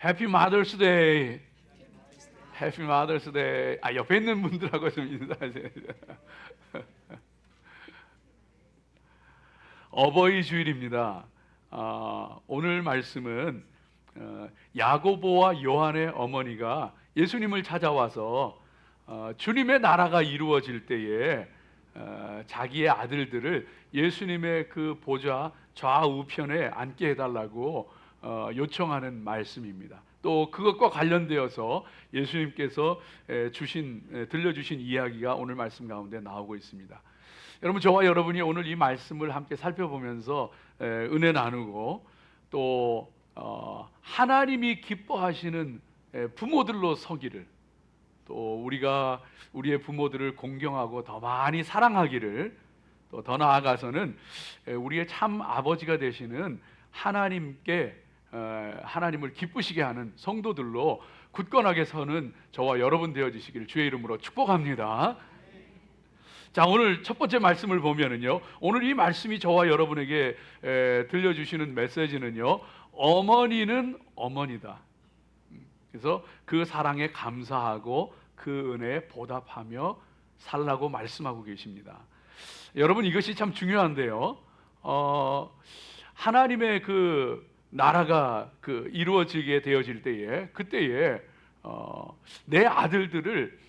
해피 마더스데이. 해피 마더스데이. 옆에 있는 분들하고 좀 인사하세요. 어버이 주일입니다. 오늘 말씀은 야고보와 요한의 어머니가 예수님을 찾아와서 주님의 나라가 이루어질 때에 자기의 아들들을 예수님의 그 보좌 좌우편에 앉게 해달라고 요청하는 말씀입니다. 또 그것과 관련되어서 예수님께서 들려주신 이야기가 오늘 말씀 가운데 나오고 있습니다. 여러분, 저와 여러분이 오늘 이 말씀을 함께 살펴보면서 은혜 나누고 또 하나님이 기뻐하시는 부모들로 서기를, 또 우리가 우리의 부모들을 공경하고 더 많이 사랑하기를, 또 더 나아가서는 우리의 참 아버지가 되시는 하나님께 하나님을 기쁘시게 하는 성도들로 굳건하게 서는 저와 여러분 되어주시기를 주의 이름으로 축복합니다. 자, 오늘 첫 번째 말씀을 보면은요, 오늘 이 말씀이 저와 여러분에게 들려주시는 메시지는요, 어머니는 어머니다. 그래서 그 사랑에 감사하고 그 은혜에 보답하며 살라고 말씀하고 계십니다. 여러분, 이것이 참 중요한데요. 하나님의 그 나라가 이루어지게 되어질 때에, 그때에 내 아들들을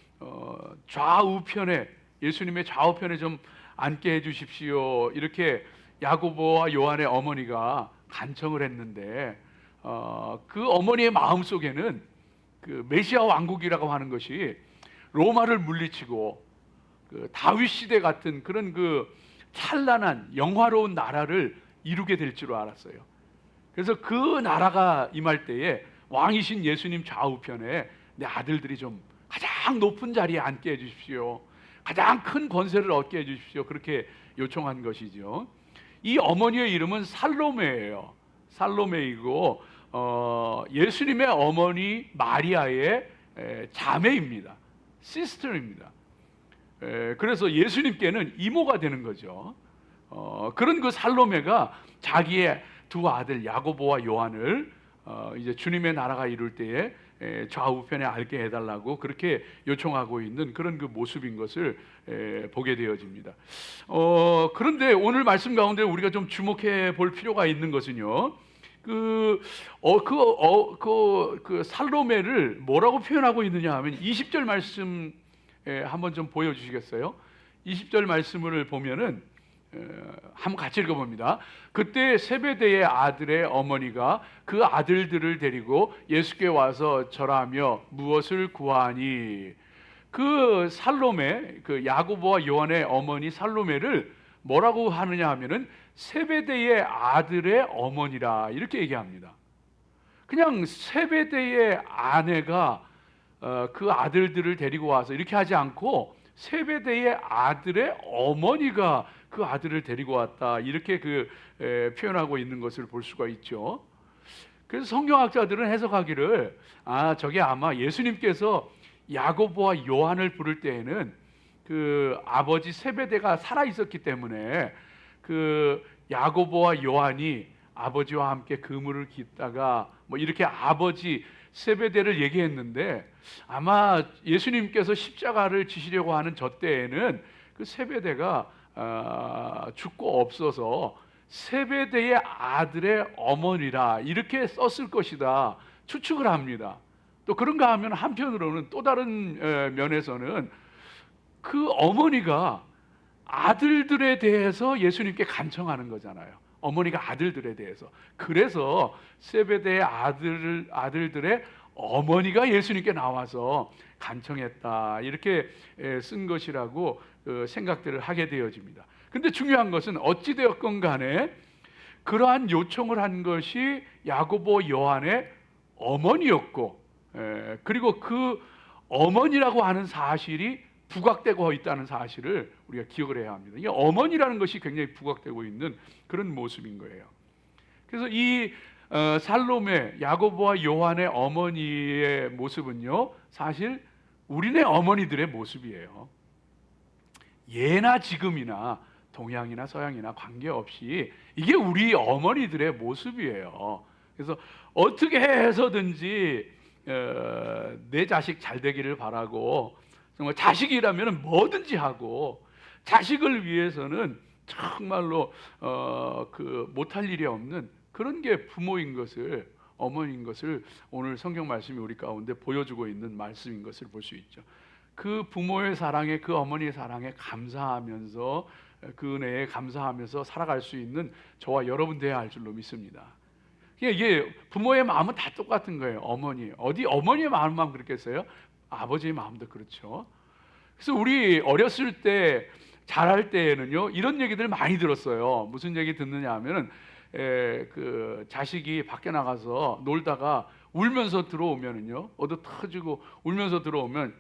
좌우편에, 예수님의 좌우편에 좀 앉게 해주십시오, 이렇게 야고보와 요한의 어머니가 간청을 했는데, 그 어머니의 마음속에는 그 메시아 왕국이라고 하는 것이 로마를 물리치고 그 다윗 시대 같은 그런 그 찬란한 영화로운 나라를 이루게 될 줄 알았어요. 그래서 그 나라가 임할 때에 왕이신 예수님 좌우편에 내 아들들이 좀 가장 높은 자리에 앉게 해주십시오, 가장 큰 권세를 얻게 해주십시오, 그렇게 요청한 것이죠. 이 어머니의 이름은 살로메예요. 살로메이고 예수님의 어머니 마리아의 자매입니다. 시스터입니다. 그래서 예수님께는 이모가 되는 거죠. 그런 그 살로메가 자기의 두 아들 야고보와 요한을 이제 주님의 나라가 이룰 때에 좌우편에 앉게 해달라고 그렇게 요청하고 있는 그런 그 모습인 것을 보게 되어집니다. 그런데 오늘 말씀 가운데 우리가 좀 주목해 볼 필요가 있는 것은요, 그 살로메를 뭐라고 표현하고 있느냐 하면 20절 말씀 한번 좀 보여주시겠어요? 20절 말씀을 보면은 한번 같이 읽어봅니다. 그때 세베대의 아들의 어머니가 그 아들들을 데리고 예수께 와서 절하며 무엇을 구하니, 그 살로메, 그 야고보와 요한의 어머니 살로메를 뭐라고 하느냐 하면은 세베대의 아들의 어머니라, 이렇게 얘기합니다. 그냥 세베대의 아내가 그 아들들을 데리고 와서 이렇게 하지 않고 세베대의 아들의 어머니가 그 아들을 데리고 왔다, 이렇게 표현하고 있는 것을 볼 수가 있죠. 그래서 성경학자들은 해석하기를, 저게 아마 예수님께서 야고보와 요한을 부를 때에는 그 아버지 세베대가 살아 있었기 때문에 그 야고보와 요한이 아버지와 함께 그물을 깃다가 뭐 이렇게 아버지 세베대를 얘기했는데, 아마 예수님께서 십자가를 지시려고 하는 저 때에는 그 세베대가 죽고 없어서 세베대의 아들의 어머니라, 이렇게 썼을 것이다 추측을 합니다. 또 그런가 하면 한편으로는 또 다른 면에서는 그 어머니가 아들들에 대해서 예수님께 간청하는 거잖아요. 어머니가 아들들에 대해서. 그래서 세베대의 아들들의 어머니가 예수님께 나와서 간청했다, 이렇게 쓴 것이라고 생각들을 하게 되어집니다. 근데 중요한 것은 어찌되었건 간에 그러한 요청을 한 것이 야고보 요한의 어머니였고, 그리고 그 어머니라고 하는 사실이 부각되고 있다는 사실을 우리가 기억을 해야 합니다. 이 어머니라는 것이 굉장히 부각되고 있는 그런 모습인 거예요. 그래서 이 살로메, 야고보와 요한의 어머니의 모습은요, 사실 우리네 어머니들의 모습이에요. 예나 지금이나 동양이나 서양이나 관계없이 이게 우리 어머니들의 모습이에요. 그래서 어떻게 해서든지 내 자식 잘 되기를 바라고, 정말 자식이라면 뭐든지 하고, 자식을 위해서는 정말로 못할 일이 없는 그런 게 부모인 것을, 어머니인 것을 오늘 성경 말씀이 우리 가운데 보여주고 있는 말씀인 것을 볼 수 있죠. 그 부모의 사랑에, 그 어머니의 사랑에 감사하면서, 그 은혜에 감사하면서 살아갈 수 있는 저와 여러분 되어야 할 줄로 믿습니다. 이게 부모의 마음은 다 똑같은 거예요. 어디 어머니의 마음만 그렇겠어요? 아버지의 마음도 그렇죠. 그래서 우리 어렸을 때, 자랄 때에는요, 이런 얘기들 많이 들었어요. 무슨 얘기 듣느냐 하면은 그 자식이 밖에 나가서 놀다가 울면서 들어오면은요, 얻어 터지고 울면서 들어오면,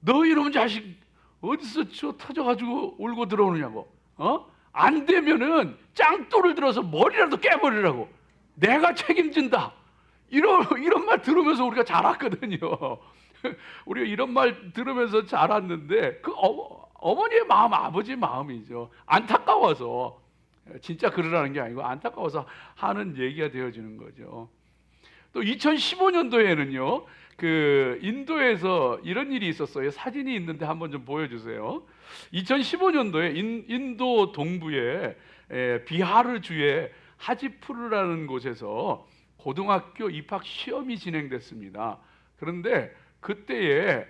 너 이놈 자식 어디서 터져가지고 울고 들어오느냐고. 안 되면은 짱돌을 들어서 머리라도 깨버리라고. 내가 책임진다. 이런 말 들으면서 우리가 자랐거든요. 우리가 이런 말 들으면서 자랐는데, 그 어머니의 마음, 아버지의 마음이죠. 안타까워서, 진짜 그러라는 게 아니고 안타까워서 하는 얘기가 되어지는 거죠. 또 2015년도에는요, 그 인도에서 이런 일이 있었어요. 사진이 있는데 한번 좀 보여주세요. 2015년도에 인도 동부의 비하르 주의 하지푸르라는 곳에서 고등학교 입학 시험이 진행됐습니다. 그런데 그때에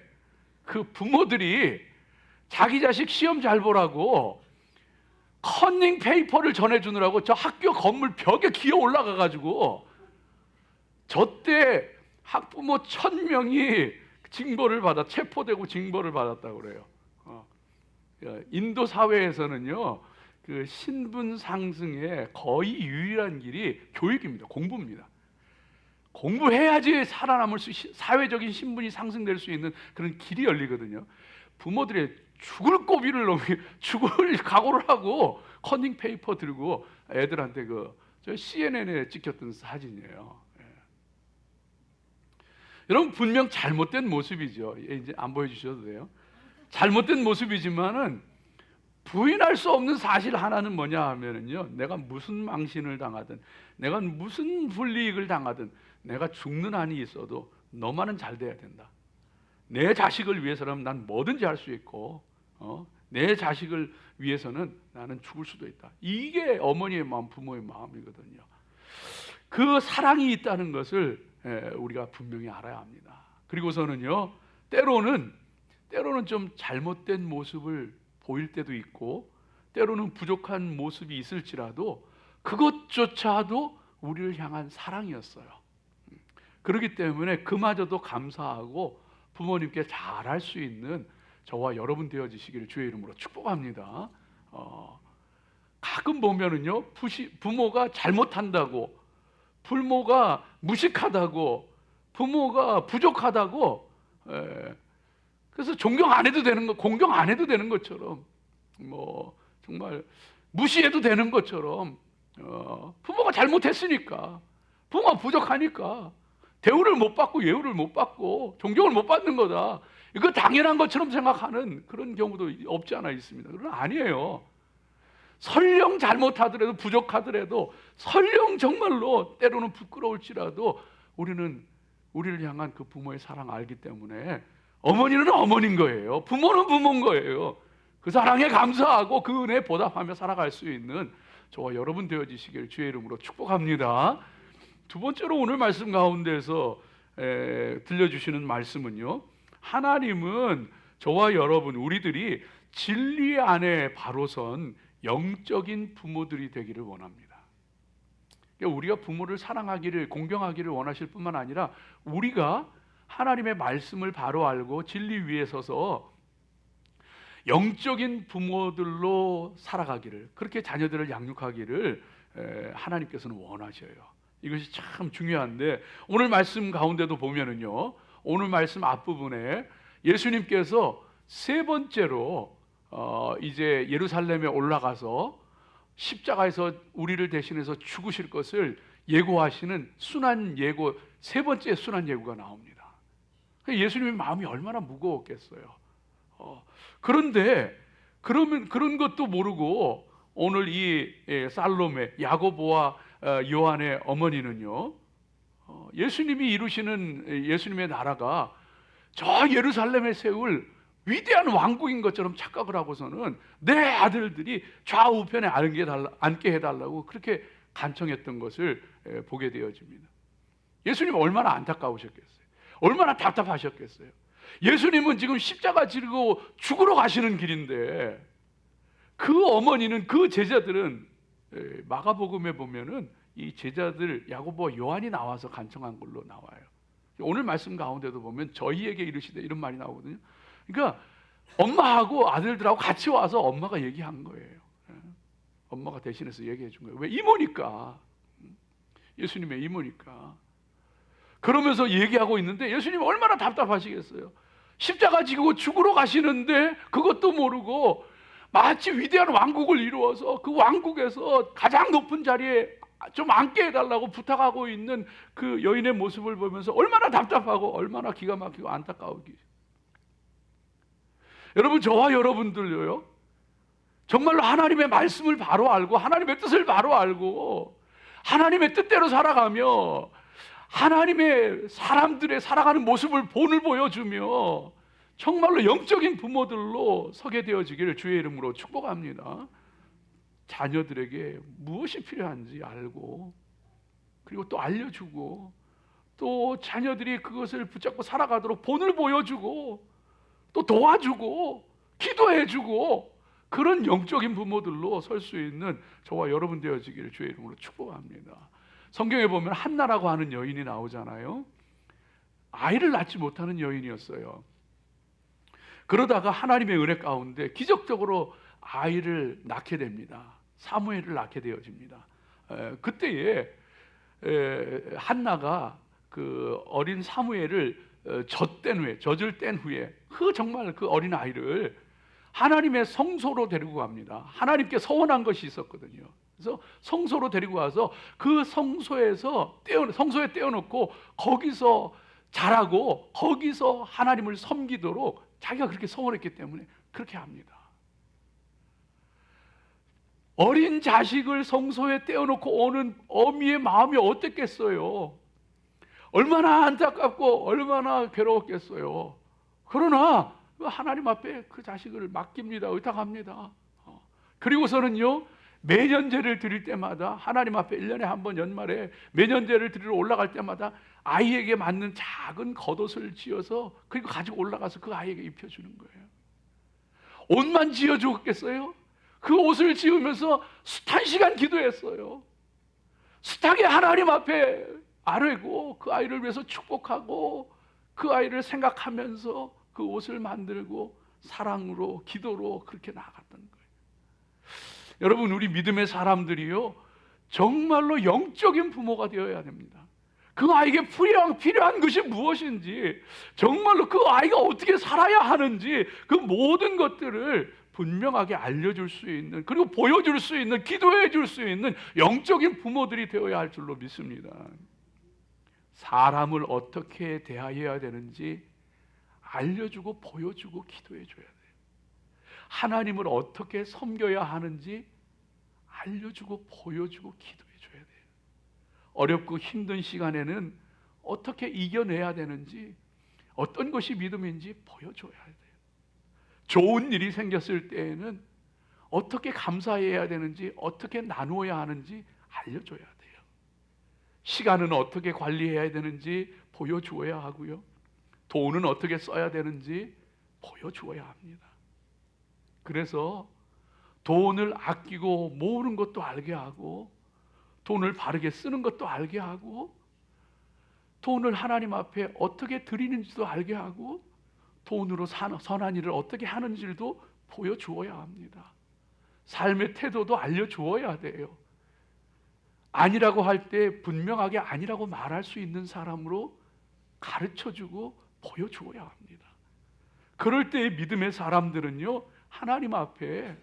그 부모들이 자기 자식 시험 잘 보라고 커닝 페이퍼를 전해주느라고 저 학교 건물 벽에 기어 올라가 가지고 저때 학부모 1000명이 체포되고 징벌을 받았다고 그래요. 인도 사회에서는요, 그 신분 상승의 거의 유일한 길이 교육입니다. 공부입니다. 공부해야지 살아남을 사회적인 신분이 상승될 수 있는 그런 길이 열리거든요. 부모들의 죽을 고비를 죽을 각오를 하고 커닝 페이퍼 들고 애들한테 저 CNN에 찍혔던 사진이에요. 여러분, 분명 잘못된 모습이죠. 이제 안 보여주셔도 돼요. 잘못된 모습이지만은 부인할 수 없는 사실 하나는 뭐냐 하면은요, 내가 무슨 망신을 당하든, 내가 무슨 불이익을 당하든, 내가 죽는 한이 있어도 너만은 잘 돼야 된다. 내 자식을 위해서라면 난 뭐든지 할 수 있고, 내 자식을 위해서는 나는 죽을 수도 있다. 이게 어머니의 마음, 부모의 마음이거든요. 그 사랑이 있다는 것을 우리가 분명히 알아야 합니다. 그리고서는요, 때로는 좀 잘못된 모습을 보일 때도 있고, 때로는 부족한 모습이 있을지라도 그것조차도 우리를 향한 사랑이었어요. 그렇기 때문에 그마저도 감사하고 부모님께 잘할 수 있는 저와 여러분 되어지시기를 주의 이름으로 축복합니다. 가끔 보면은요, 부모가 잘못한다고, 부모가 무식하다고, 부모가 부족하다고, 그래서 공경 안 해도 되는 것처럼, 정말 무시해도 되는 것처럼, 부모가 잘못했으니까, 부모가 부족하니까 대우를 못 받고 예우를 못 받고 존경을 못 받는 거다, 이거 당연한 것처럼 생각하는 그런 경우도 없지 않아 있습니다. 그러나 아니에요. 설령 잘못하더라도, 부족하더라도, 설령 정말로 때로는 부끄러울지라도 우리를 향한 그 부모의 사랑 알기 때문에 어머니는 어머니인 거예요. 부모는 부모인 거예요. 그 사랑에 감사하고 그 은혜에 보답하며 살아갈 수 있는 저와 여러분 되어지시길 주의 이름으로 축복합니다. 두 번째로 오늘 말씀 가운데서 들려주시는 말씀은요, 하나님은 저와 여러분, 우리들이 진리 안에 바로 선 영적인 부모들이 되기를 원합니다. 그러니까 우리가 부모를 사랑하기를, 공경하기를 원하실 뿐만 아니라 우리가 하나님의 말씀을 바로 알고 진리 위에 서서 영적인 부모들로 살아가기를, 그렇게 자녀들을 양육하기를 하나님께서는 원하셔요. 이것이 참 중요한데, 오늘 말씀 가운데도 보면은요, 오늘 말씀 앞부분에 예수님께서 세 번째로 이제 예루살렘에 올라가서 십자가에서 우리를 대신해서 죽으실 것을 예고하시는 순환 예고, 세 번째 순환 예고가 나옵니다. 예수님의 마음이 얼마나 무거웠겠어요. 그런데 그러면 그런 것도 모르고 오늘 이 살로메, 야고보와 요한의 어머니는요, 예수님이 이루시는 예수님의 나라가 저 예루살렘에 세울 위대한 왕국인 것처럼 착각을 하고서는 내 아들들이 좌우편에 앉게 해달라고 그렇게 간청했던 것을 보게 되어집니다. 예수님 얼마나 안타까우셨겠어요. 얼마나 답답하셨겠어요. 예수님은 지금 십자가 지르고 죽으러 가시는 길인데 그 어머니는, 그 제자들은, 마가복음에 보면은 이 제자들 야고보와 요한이 나와서 간청한 걸로 나와요. 오늘 말씀 가운데도 보면 저희에게 이르시되 이런 말이 나오거든요. 그러니까 엄마하고 아들들하고 같이 와서 엄마가 얘기한 거예요. 엄마가 대신해서 얘기해 준 거예요. 왜? 이모니까. 예수님의 이모니까. 그러면서 얘기하고 있는데 예수님 얼마나 답답하시겠어요. 십자가 지고 죽으러 가시는데 그것도 모르고 마치 위대한 왕국을 이루어서 그 왕국에서 가장 높은 자리에 좀 앉게 해달라고 부탁하고 있는 그 여인의 모습을 보면서 얼마나 답답하고 얼마나 기가 막히고 안타까우기. 여러분, 저와 여러분들도요, 정말로 하나님의 말씀을 바로 알고 하나님의 뜻을 바로 알고 하나님의 뜻대로 살아가며 하나님의 사람들의 살아가는 모습을 본을 보여주며 정말로 영적인 부모들로 서게 되어지기를 주의 이름으로 축복합니다. 자녀들에게 무엇이 필요한지 알고, 그리고 또 알려주고, 또 자녀들이 그것을 붙잡고 살아가도록 본을 보여주고, 또 도와주고 기도해주고, 그런 영적인 부모들로 설 수 있는 저와 여러분 되어지기를 주의 이름으로 축복합니다. 성경에 보면 한나라고 하는 여인이 나오잖아요. 아이를 낳지 못하는 여인이었어요. 그러다가 하나님의 은혜 가운데 기적적으로 아이를 낳게 됩니다. 사무엘을 낳게 되어집니다. 그때에 한나가 그 어린 사무엘을 젖을 뗀 후에 정말 그 어린 아이를 하나님의 성소로 데리고 갑니다. 하나님께 서원한 것이 있었거든요. 그래서 성소로 데리고 와서 그 성소에 떼어놓고 거기서 자라고 거기서 하나님을 섬기도록 자기가 그렇게 서원했기 때문에 그렇게 합니다. 어린 자식을 성소에 떼어놓고 오는 어미의 마음이 어땠겠어요? 얼마나 안타깝고 얼마나 괴로웠겠어요. 그러나 하나님 앞에 그 자식을 맡깁니다. 의탁합니다. 그리고서는요, 매년제를 드릴 때마다 하나님 앞에 1년에 한 번 연말에 매년제를 드리러 올라갈 때마다 아이에게 맞는 작은 겉옷을 지어서 그리고 가지고 올라가서 그 아이에게 입혀주는 거예요. 옷만 지어주겠어요? 그 옷을 지으면서 숱한 시간 기도했어요. 숱하게 하나님 앞에 아뢰고 그 아이를 위해서 축복하고 그 아이를 생각하면서 그 옷을 만들고 사랑으로 기도로 그렇게 나아갔던 거예요. 여러분, 우리 믿음의 사람들이요, 정말로 영적인 부모가 되어야 됩니다. 그 아이에게 필요한 것이 무엇인지, 정말로 그 아이가 어떻게 살아야 하는지 그 모든 것들을 분명하게 알려줄 수 있는, 그리고 보여줄 수 있는, 기도해 줄 수 있는 영적인 부모들이 되어야 할 줄로 믿습니다. 사람을 어떻게 대해야 되는지 알려주고 보여주고 기도해 줘야 돼요. 하나님을 어떻게 섬겨야 하는지 알려주고 보여주고 기도해 줘야 돼요. 어렵고 힘든 시간에는 어떻게 이겨내야 되는지, 어떤 것이 믿음인지 보여줘야 돼요. 좋은 일이 생겼을 때에는 어떻게 감사해야 되는지, 어떻게 나누어야 하는지 알려줘야 돼요. 시간은 어떻게 관리해야 되는지 보여주어야 하고요. 돈은 어떻게 써야 되는지 보여주어야 합니다. 그래서 돈을 아끼고 모으는 것도 알게 하고, 돈을 바르게 쓰는 것도 알게 하고, 돈을 하나님 앞에 어떻게 드리는지도 알게 하고, 돈으로 선한 일을 어떻게 하는지도 보여주어야 합니다. 삶의 태도도 알려주어야 돼요. 아니라고 할 때 분명하게 아니라고 말할 수 있는 사람으로 가르쳐주고 보여주어야 합니다. 그럴 때 믿음의 사람들은요, 하나님 앞에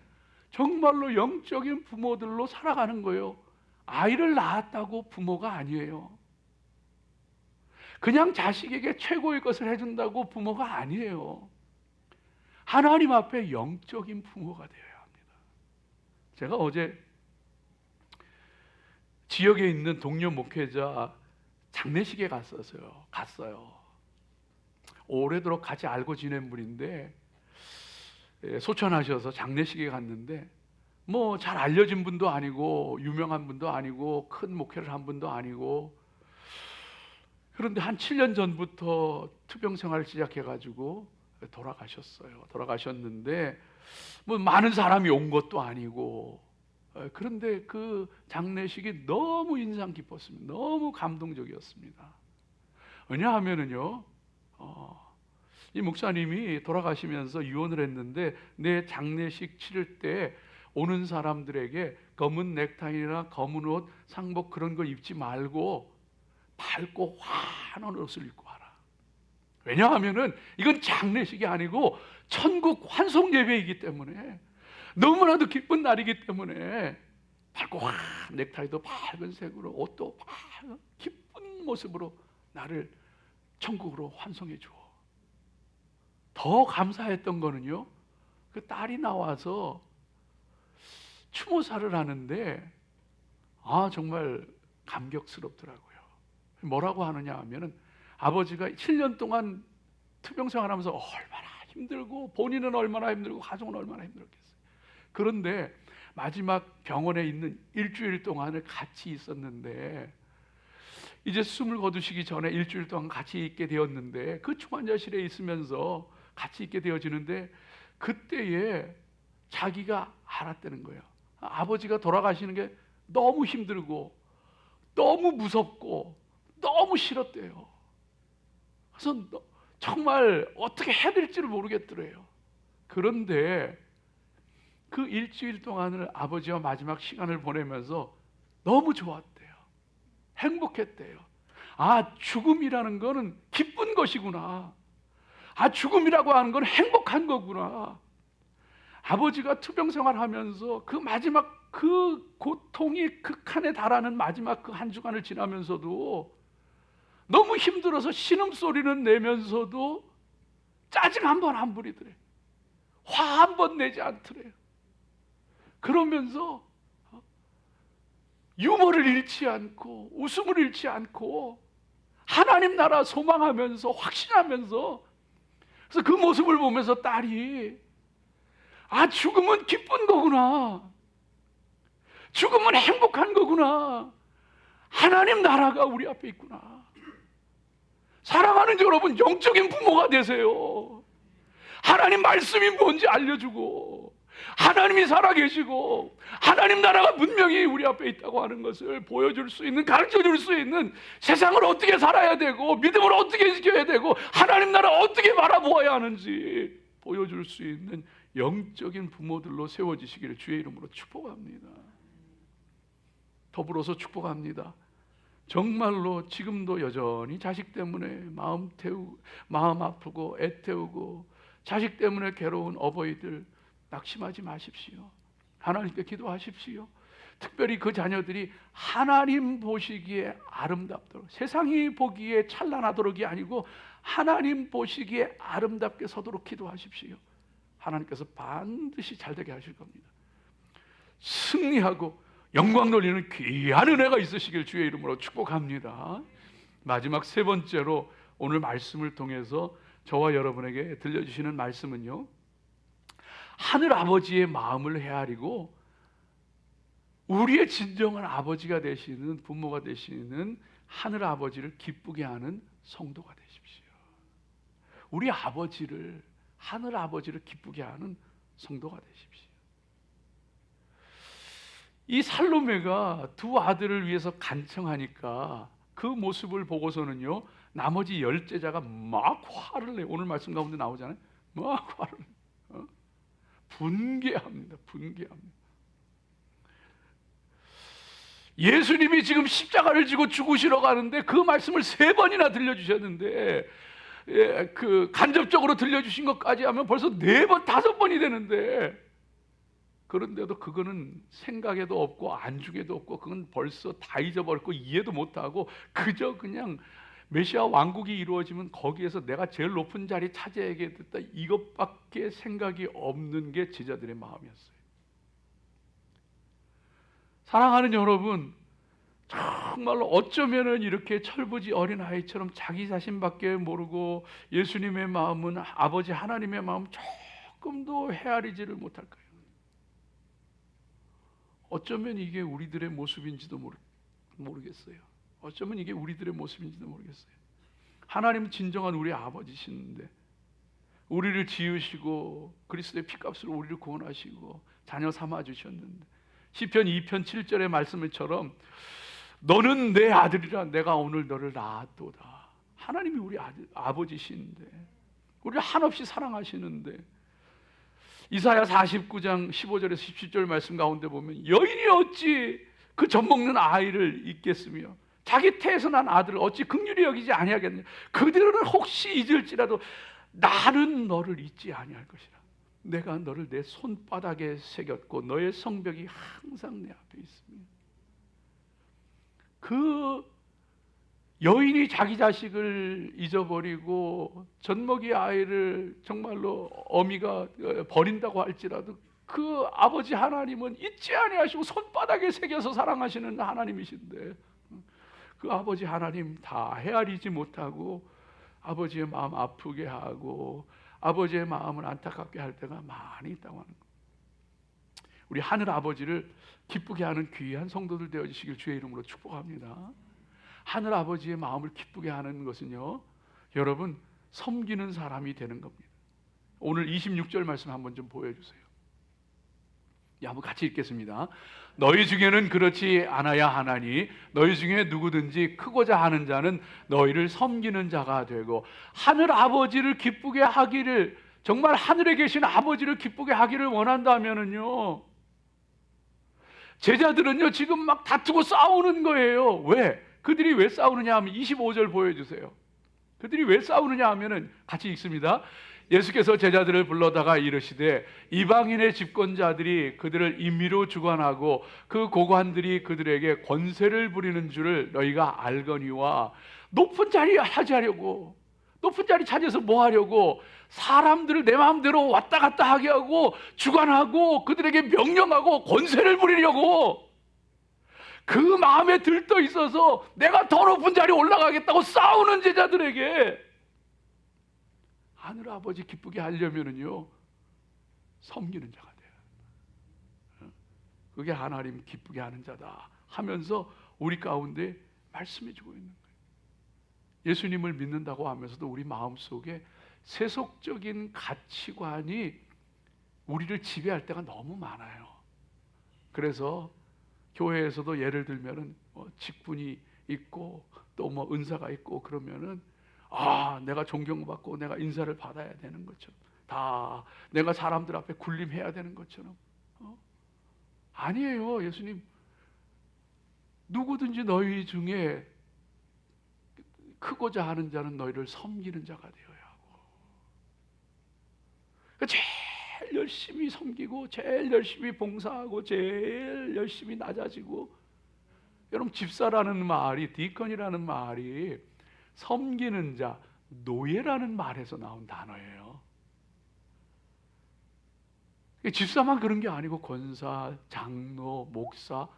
정말로 영적인 부모들로 살아가는 거예요. 아이를 낳았다고 부모가 아니에요. 그냥 자식에게 최고의 것을 해준다고 부모가 아니에요. 하나님 앞에 영적인 부모가 되어야 합니다. 제가 어제 지역에 있는 동료 목회자 장례식에 갔어요. 오래도록 같이 알고 지낸 분인데 소천하셔서 장례식에 갔는데 뭐 잘 알려진 분도 아니고 유명한 분도 아니고 큰 목회를 한 분도 아니고, 그런데 한 7년 전부터 투병 생활을 시작해가지고 돌아가셨는데 뭐 많은 사람이 온 것도 아니고, 그런데 그 장례식이 너무 인상 깊었습니다. 너무 감동적이었습니다. 왜냐하면은요, 이 목사님이 돌아가시면서 유언을 했는데, 내 장례식 치를 때 오는 사람들에게 검은 넥타이나 검은 옷, 상복 그런 거 입지 말고 밝고 환한 옷을 입고 와라. 왜냐하면은 이건 장례식이 아니고 천국 환송 예배이기 때문에, 너무나도 기쁜 날이기 때문에 밝고 환한 넥타이도 밝은 색으로, 옷도 밝은 기쁜 모습으로 나를 천국으로 환송해 줘. 더 감사했던 거는요, 그 딸이 나와서 추모사를 하는데 정말 감격스럽더라고요. 뭐라고 하느냐 하면은, 아버지가 7년 동안 투병 생활하면서 얼마나 힘들고, 본인은 얼마나 힘들고 가족은 얼마나 힘들었겠어요. 그런데 마지막 병원에 있는 일주일 동안을 같이 있었는데, 이제 숨을 거두시기 전에 일주일 동안 같이 있게 되었는데, 그 중환자실에 있으면서 같이 있게 되어지는데, 그때에 자기가 알았다는 거예요. 아버지가 돌아가시는 게 너무 힘들고 너무 무섭고 너무 싫었대요. 그래서 정말 어떻게 해야 될지를 모르겠더래요. 그런데 그 일주일 동안을 아버지와 마지막 시간을 보내면서 너무 좋았대요. 행복했대요. 죽음이라는 거는 기쁜 것이구나. 죽음이라고 하는 건 행복한 거구나. 아버지가 투병 생활하면서 그 마지막 그 고통이 극한에 달하는 마지막 그 한 주간을 지나면서도 너무 힘들어서 신음소리는 내면서도 짜증 한 번 안 부리더래. 화 한 번 내지 않더래요. 그러면서 유머를 잃지 않고 웃음을 잃지 않고 하나님 나라 소망하면서 확신하면서, 그래서 그 모습을 보면서 딸이 죽음은 기쁜 거구나. 죽음은 행복한 거구나. 하나님 나라가 우리 앞에 있구나. 사랑하는 여러분, 영적인 부모가 되세요. 하나님 말씀이 뭔지 알려주고, 하나님이 살아계시고 하나님 나라가 분명히 우리 앞에 있다고 하는 것을 보여줄 수 있는, 가르쳐줄 수 있는, 세상을 어떻게 살아야 되고 믿음을 어떻게 지켜야 되고 하나님 나라 어떻게 바라보아야 하는지 보여줄 수 있는 영적인 부모들로 세워지시기를 주의 이름으로 축복합니다. 더불어서 축복합니다. 정말로 지금도 여전히 자식 때문에 마음 아프고 애태우고 자식 때문에 괴로운 어버이들 낙심하지 마십시오. 하나님께 기도하십시오. 특별히 그 자녀들이 하나님 보시기에 아름답도록, 세상이 보기에 찬란하도록이 아니고 하나님 보시기에 아름답게 서도록 기도하십시오. 하나님께서 반드시 잘되게 하실 겁니다. 승리하고 영광 돌리는 귀한 은혜가 있으시길 주의 이름으로 축복합니다. 마지막 세 번째로 오늘 말씀을 통해서 저와 여러분에게 들려주시는 말씀은요, 하늘 아버지의 마음을 헤아리고 우리의 진정한 아버지가 되시는, 부모가 되시는 하늘 아버지를 기쁘게 하는 성도가 되십시오. 우리 아버지를, 하늘 아버지를 기쁘게 하는 성도가 되십시오. 이 살로메가 두 아들을 위해서 간청하니까 그 모습을 보고서는요, 나머지 10제자가 막 화를 내요. 오늘 말씀 가운데 나오잖아요. 막 화를 내요. 분개합니다. 예수님이 지금 십자가를 지고 죽으시러 가는데 그 말씀을 3번이나 들려주셨는데, 그 간접적으로 들려주신 것까지 하면 벌써 4번, 5번이 되는데, 그런데도 그거는 생각에도 없고 안중에도 없고, 그건 벌써 다 잊어버렸고 이해도 못하고, 그저 그냥 메시아 왕국이 이루어지면 거기에서 내가 제일 높은 자리 차지해야겠다, 이것밖에 생각이 없는 게 제자들의 마음이었어요. 사랑하는 여러분, 정말로 어쩌면은 이렇게 철부지 어린 아이처럼 자기 자신밖에 모르고 예수님의 마음은, 아버지 하나님의 마음 조금도 헤아리지를 못할까요? 어쩌면 이게 우리들의 모습인지도 모르겠어요. 어쩌면 이게 우리들의 모습인지도 모르겠어요. 하나님은 진정한 우리 아버지시는데, 우리를 지으시고 그리스도의 피값으로 우리를 구원하시고 자녀 삼아 주셨는데, 시편 2편 7절의 말씀처럼 너는 내 아들이라 내가 오늘 너를 낳았도다. 하나님이 우리 아버지신데, 우리를 한없이 사랑하시는데, 이사야 49장 15절에서 17절 말씀 가운데 보면 여인이 어찌 그 젖먹는 아이를 잊겠으며 자기 태에서 난 아들을 어찌 긍휼히 여기지 아니하겠느냐. 그들은 혹시 잊을지라도 나는 너를 잊지 아니할 것이라. 내가 너를 내 손바닥에 새겼고 너의 성벽이 항상 내 앞에 있으며. 그 여인이 자기 자식을 잊어버리고 젖먹이 아이를 정말로 어미가 버린다고 할지라도 그 아버지 하나님은 잊지 아니하시고 손바닥에 새겨서 사랑하시는 하나님이신데, 그 아버지 하나님 다 헤아리지 못하고 아버지의 마음 아프게 하고 아버지의 마음을 안타깝게 할 때가 많이 있다고 하는 거예요. 우리 하늘 아버지를 기쁘게 하는 귀한 성도들 되어주시길 주의 이름으로 축복합니다. 하늘 아버지의 마음을 기쁘게 하는 것은요, 여러분, 섬기는 사람이 되는 겁니다. 오늘 26절 말씀 한번 좀 보여주세요. 한번 같이 읽겠습니다. 너희 중에는 그렇지 않아야 하나니 너희 중에 누구든지 크고자 하는 자는 너희를 섬기는 자가 되고, 하늘 아버지를 기쁘게 하기를, 정말 하늘에 계신 아버지를 기쁘게 하기를 원한다면은요, 제자들은요 지금 막 다투고 싸우는 거예요. 왜? 그들이 왜 싸우느냐 하면 25절 보여주세요. 그들이 왜 싸우느냐 하면은 같이 읽습니다. 예수께서 제자들을 불러다가 이르시되 이방인의 집권자들이 그들을 임의로 주관하고 그 고관들이 그들에게 권세를 부리는 줄을 너희가 알거니와, 높은 자리 차지하려고, 높은 자리 차지해서 뭐 하려고? 사람들을 내 마음대로 왔다 갔다 하게 하고 주관하고 그들에게 명령하고 권세를 부리려고, 그 마음에 들떠 있어서 내가 더 높은 자리에 올라가겠다고 싸우는 제자들에게 하늘 아버지 기쁘게 하려면은요, 섬기는 자가 돼요. 그게 하나님 기쁘게 하는 자다 하면서 우리 가운데 말씀해 주고 있는 거예요. 예수님을 믿는다고 하면서도 우리 마음속에 세속적인 가치관이 우리를 지배할 때가 너무 많아요. 그래서 교회에서도 예를 들면은 직분이 있고 또 뭐 은사가 있고 그러면은 내가 존경받고 내가 인사를 받아야 되는 것처럼, 다 내가 사람들 앞에 군림해야 되는 것처럼. 아니에요. 예수님, 누구든지 너희 중에 크고자 하는 자는 너희를 섬기는 자가 되어야 하고, 제일 열심히 섬기고 제일 열심히 봉사하고 제일 열심히 낮아지고. 여러분, 집사라는 말이, 디컨이라는 말이 섬기는 자, 노예라는 말에서 나온 단어예요. 집사만 그런 게 아니고 권사, 장로, 목사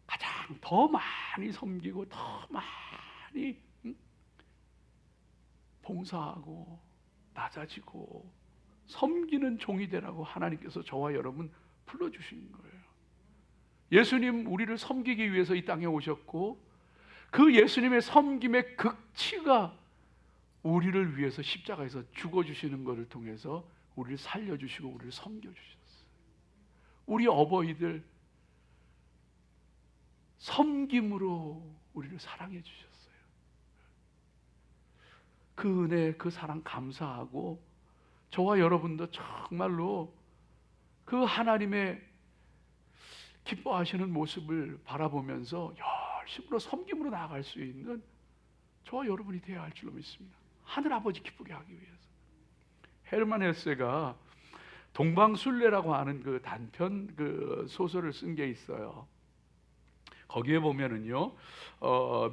가장 더 많이 섬기고 더 많이 봉사하고 낮아지고 섬기는 종이 되라고 하나님께서 저와 여러분 불러주신 거예요. 예수님 우리를 섬기기 위해서 이 땅에 오셨고, 그 예수님의 섬김의 극치가 우리를 위해서 십자가에서 죽어주시는 것을 통해서 우리를 살려주시고 우리를 섬겨주셨어요. 우리 어버이들 섬김으로 우리를 사랑해 주셨어요. 그 은혜, 그 사랑 감사하고, 저와 여러분도 정말로 그 하나님의 기뻐하시는 모습을 바라보면서 열심으로 섬김으로 나아갈 수 있는 저와 여러분이 되어야 할 줄로 믿습니다. 하늘 아버지 기쁘게 하기 위해서. 헤르만 헤세가 동방순례라고 하는 그 단편 그 소설을 쓴 게 있어요. 거기에 보면은요,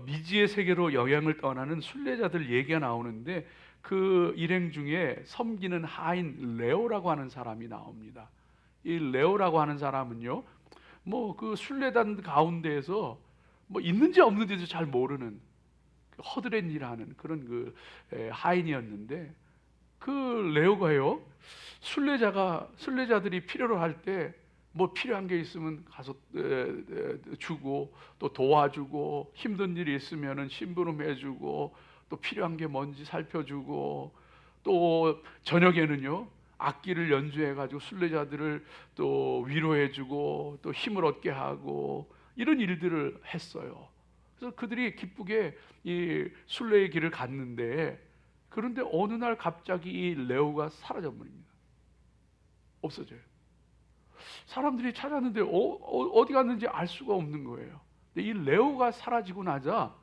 미지의 세계로 여행을 떠나는 순례자들 얘기가 나오는데, 그 일행 중에 섬기는 하인 레오라고 하는 사람이 나옵니다. 이 레오라고 하는 사람은요, 뭐 그 순례단 가운데에서 뭐 있는지 없는지도 잘 모르는 허드렛 일하는 그런 하인이었는데, 그 레오가요, 순례자들이 필요로 할 때 뭐 필요한 게 있으면 가서 주고, 또 도와주고, 힘든 일이 있으면은 심부름 해주고, 또 필요한 게 뭔지 살펴주고, 또 저녁에는요 악기를 연주해 가지고 순례자들을 또 위로해주고 또 힘을 얻게 하고, 이런 일들을 했어요. 그래서 그들이 기쁘게 이 순례의 길을 갔는데, 그런데 어느 날 갑자기 이 레오가 사라져 버립니다. 없어져요. 사람들이 찾았는데 어디 갔는지 알 수가 없는 거예요. 근데 이 레오가 사라지고 나자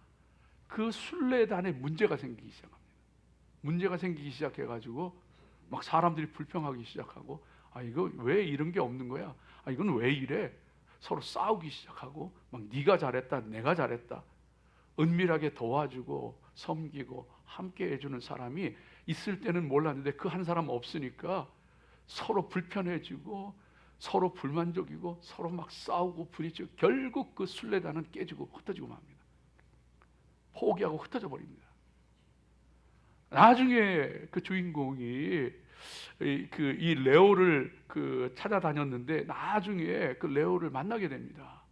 그 순례단에 문제가 생기기 시작합니다. 문제가 생기기 시작해가지고 막 사람들이 불평하기 시작하고, 이거 왜 이런 게 없는 거야? 이건 왜 이래? 서로 싸우기 시작하고, 막 네가 잘했다, 내가 잘했다. 은밀하게 도와주고 섬기고 함께 해주는 사람이 있을 때는 몰랐는데, 그 한 사람 없으니까 서로 불편해지고 서로 불만족이고 서로 막 싸우고 부딪히고, 결국 그 순례단은 깨지고 흩어지고 맙니다. 포기하고 흩어져 버립니다. 나중에 그 주인공이 이 레오를 찾아다녔는데, 나중에 그 레오를 만나게 됩니다.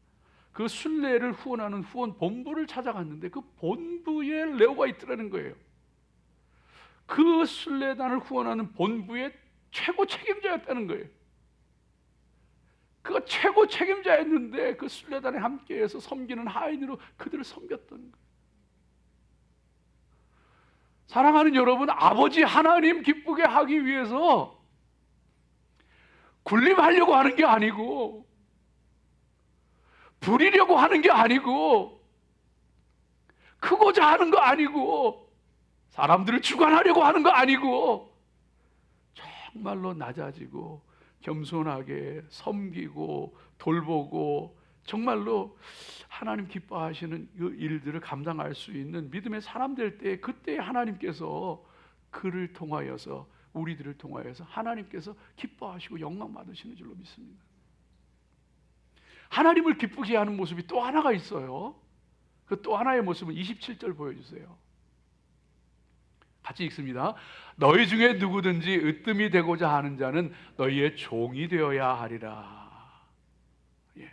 그 순례를 후원하는 후원 본부를 찾아갔는데, 그 본부에 레오가 있더라는 거예요. 그 순례단을 후원하는 본부의 최고 책임자였다는 거예요. 그가 최고 책임자였는데 그 순례단에 함께해서 섬기는 하인으로 그들을 섬겼던 거예요. 사랑하는 여러분, 아버지 하나님 기쁘게 하기 위해서 군림하려고 하는 게 아니고, 부리려고 하는 게 아니고, 크고자 하는 거 아니고, 사람들을 주관하려고 하는 거 아니고, 정말로 낮아지고 겸손하게 섬기고 돌보고, 정말로 하나님 기뻐하시는 그 일들을 감당할 수 있는 믿음의 사람 될 때, 그때 하나님께서 그를 통하여서, 우리들을 통하여서 하나님께서 기뻐하시고 영광 받으시는 줄로 믿습니다. 하나님을 기쁘게 하는 모습이 또 하나가 있어요. 그 또 하나의 모습은 27절 보여주세요. 같이 읽습니다. 너희 중에 누구든지 으뜸이 되고자 하는 자는 너희의 종이 되어야 하리라. 예.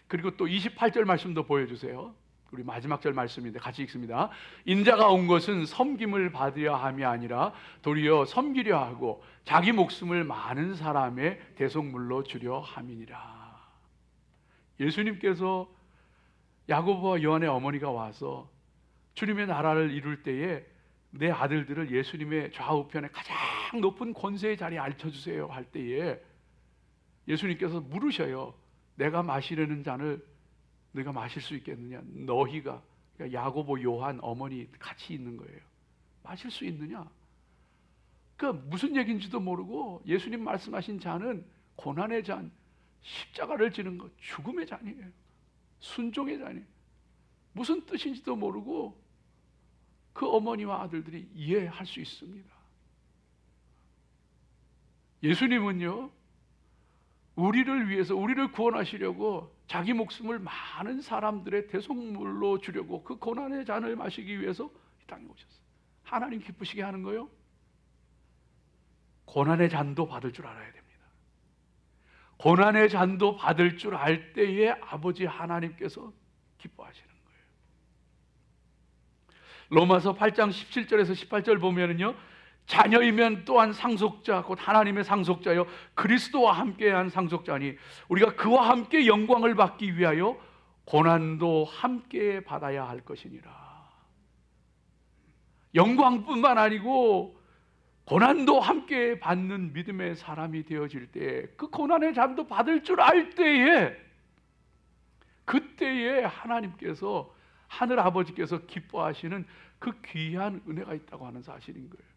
그리고 또 28절 말씀도 보여주세요. 우리 마지막 절 말씀인데 같이 읽습니다. 인자가 온 것은 섬김을 받으려 함이 아니라 도리어 섬기려 하고 자기 목숨을 많은 사람의 대속물로 주려 함이니라. 예수님께서 야고보와 요한의 어머니가 와서 주님의 나라를 이룰 때에 내 아들들을 예수님의 좌우편에 가장 높은 권세의 자리에 앉혀주세요 할 때에 예수님께서 물으셔요. 내가 마시려는 잔을 네가 마실 수 있겠느냐? 너희가, 그러니까 야고보 요한 어머니 같이 있는 거예요. 마실 수 있느냐? 그러니까 무슨 얘기인지도 모르고 예수님 말씀하신 잔은 고난의 잔, 십자가를 지는 것, 죽음의 잔이에요. 순종의 잔이에요. 무슨 뜻인지도 모르고 그 어머니와 아들들이 이해할 수 있습니다. 예수님은요, 우리를 위해서, 우리를 구원하시려고 자기 목숨을 많은 사람들의 대속물로 주려고 그 고난의 잔을 마시기 위해서 이 땅에 오셨어요. 하나님 기쁘시게 하는 거요? 고난의 잔도 받을 줄 알아야 됩니다. 고난의 잔도 받을 줄 알 때에 아버지 하나님께서 기뻐하시는 거예요. 로마서 8장 17절에서 18절 보면은요, 자녀이면 또한 상속자, 곧 하나님의 상속자요 그리스도와 함께한 상속자니 우리가 그와 함께 영광을 받기 위하여 고난도 함께 받아야 할 것이니라. 영광뿐만 아니고 고난도 함께 받는 믿음의 사람이 되어질 때, 그 고난의 잔도 받을 줄 알 때에, 그때에 하나님께서, 하늘 아버지께서 기뻐하시는 그 귀한 은혜가 있다고 하는 사실인 거예요.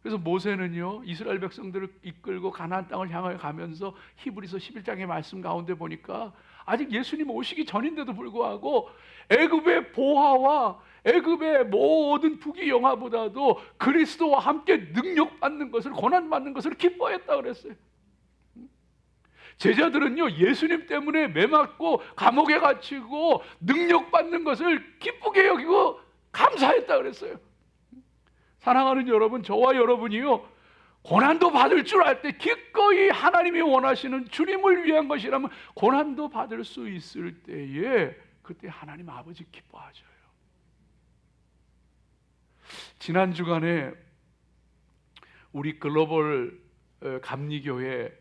그래서 모세는요, 이스라엘 백성들을 이끌고 가나안 땅을 향하여 가면서 히브리서 11장의 말씀 가운데 보니까 아직 예수님 오시기 전인데도 불구하고 애굽의 보화와 애굽의 모든 부귀 영화보다도 그리스도와 함께 능력받는 것을, 고난받는 것을 기뻐했다 그랬어요. 제자들은요, 예수님 때문에 매맞고 감옥에 갇히고 능력받는 것을 기쁘게 여기고 감사했다 그랬어요. 사랑하는 여러분, 저와 여러분이요, 고난도 받을 줄 알 때 기꺼이 하나님이 원하시는 주님을 위한 것이라면 고난도 받을 수 있을 때에 그때 하나님 아버지 기뻐하셔요. 지난 주간에 우리 글로벌 감리교회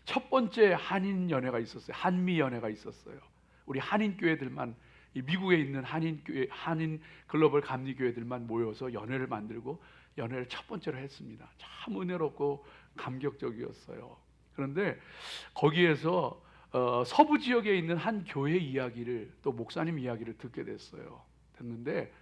첫 번째 한인연회가 있었어요. 한미연회가 있었어요. 우리 한인교회들만, 미국에 있는 한인교회, 한인 글로벌 감리교회들만 모여서 연회를 만들고 연회를 첫 번째로 했습니다. 참 은혜롭고 감격적이었어요. 그런데 거기에서 서부 지역에 있는 한 교회 이야기를, 또 목사님 이야기를 듣게 됐어요. 됐는데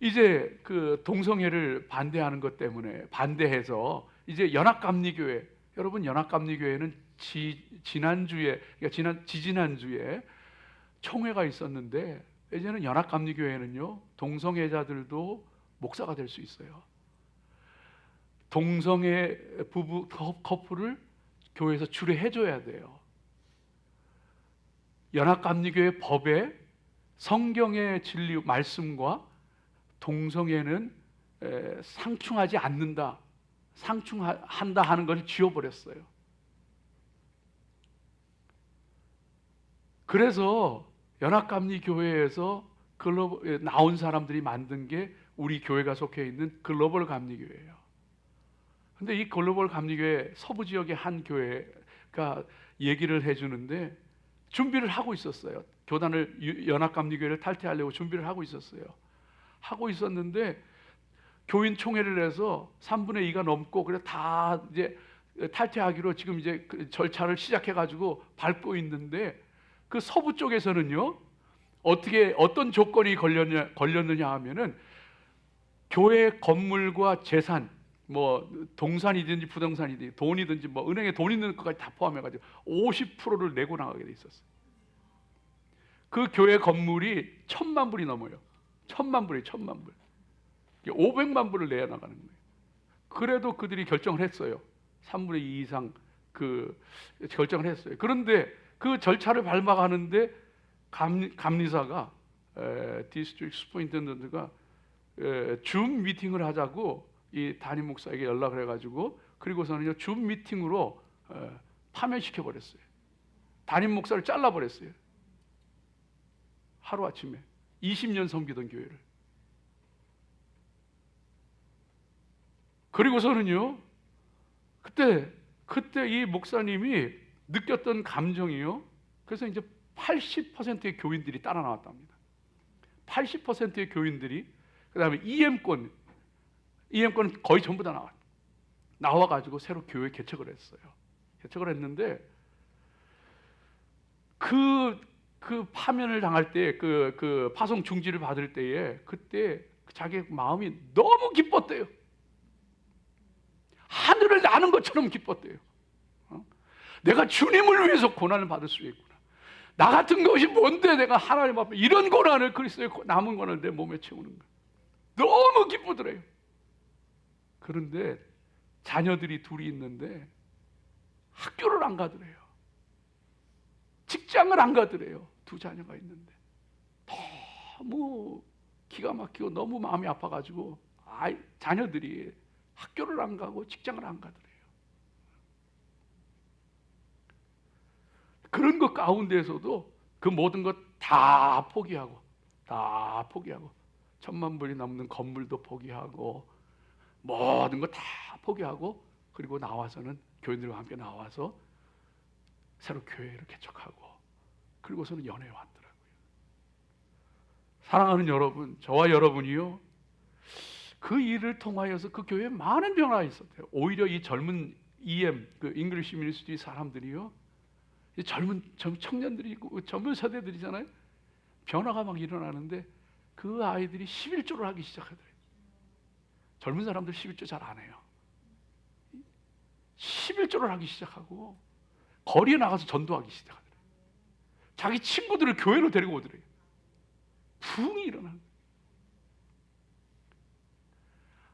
이제 그 동성애를 반대하는 것 때문에 반대해서 이제 연합감리교회, 여러분 연합감리교회는 지난주에, 그러니까 지지난주에 총회가 있었는데, 이제는 연합감리교회는요, 동성애자들도 목사가 될 수 있어요. 동성애 부부 커플을 교회에서 주례해줘야 돼요. 연합감리교회 법에 성경의 진리 말씀과 동성애는 상충하지 않는다, 상충한다 하는 것을 지워버렸어요. 그래서 연합감리교회에서 나온 사람들이 만든 게 우리 교회가 속해 있는 글로벌 감리교회예요. 근데 이 글로벌 감리교회 서부 지역의 한 교회가 얘기를 해주는데, 준비를 하고 있었어요. 교단을, 연합감리교회를 탈퇴하려고 준비를 하고 있었어요. 하고 있었는데 교인 총회를 해서 3분의 2가 넘고, 그래 다 이제 탈퇴하기로 지금 이제 그 절차를 시작해가지고 밟고 있는데, 그 서부 쪽에서는요, 어떤 조건이 걸렸느냐 하면은, 교회 건물과 재산, 뭐 동산이든지 부동산이든지 돈이든지 뭐 은행에 돈 있는 것까지 다 포함해가지고 50%를 내고 나가게 돼 있었어요. 그 교회 건물이 1,000만 불이 넘어요. 1,000만 불이 1,000만 불. 500만 불을 내야 나가는 거예요. 그래도 그들이 결정을 했어요. 3분의 2 이상 그 결정을 했어요. 그런데 그 절차를 밟아가는데 감리사가, 디스트릭트 슈퍼인텐던트가 줌 미팅을 하자고 이 담임 목사에게 연락을 해가지고, 그리고서는 줌 미팅으로 파면시켜 버렸어요. 담임 목사를 잘라 버렸어요. 하루 아침에 20년 섬기던 교회를. 그리고서는요, 그때 이 목사님이 느꼈던 감정이요, 그래서 이제 80%의 교인들이 따라 나왔답니다. 80%의 교인들이, 그 다음에 EM권은 거의 전부 다 나와가지고 새로 교회 개척을 했어요. 개척을 했는데, 그 파면을 당할 때, 그 파송 중지를 받을 때에, 그때 자기 마음이 너무 기뻤대요. 하늘을 나는 것처럼 기뻤대요. 내가 주님을 위해서 고난을 받을 수 있구나. 나 같은 것이 뭔데 내가 하나님 앞에 이런 고난을, 그리스도의 남은 고난을 내 몸에 채우는 거야. 너무 기쁘더래요. 그런데 자녀들이 둘이 있는데 학교를 안 가더래요. 직장을 안 가더래요. 두 자녀가 있는데 너무 기가 막히고 너무 마음이 아파가지고 자녀들이 학교를 안 가고 직장을 안 가더래요. 그런 것 가운데에서도 그 모든 것 다 포기하고 1,000만 불이 넘는 건물도 포기하고 모든 거 다 포기하고, 그리고 나와서는 교인들과 함께 나와서 새로 교회를 개척하고, 그리고서는 연회에 왔더라고요. 사랑하는 여러분, 저와 여러분이요, 그 일을 통하여서 그 교회에 많은 변화가 있었대요. 오히려 이 젊은 그 잉글리시 미니스트리 사람들이요, 이 젊은 청년들이 있고 젊은 세대들이잖아요. 변화가 막 일어나는데 그 아이들이 11조를 하기 시작하더래요. 젊은 사람들 11조 잘 안 해요. 11조를 하기 시작하고 거리에 나가서 전도하기 시작하더래요. 자기 친구들을 교회로 데리고 오더래요. 부흥이 일어나는 거예요.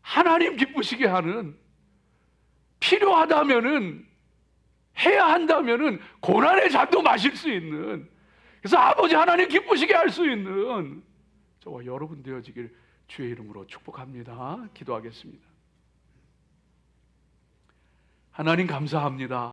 하나님 기쁘시게 하는, 필요하다면은 해야 한다면은 고난의 잔도 마실 수 있는, 그래서 아버지 하나님 기쁘시게 할 수 있는 저와 여러분 되어지길 주의 이름으로 축복합니다. 기도하겠습니다. 하나님 감사합니다.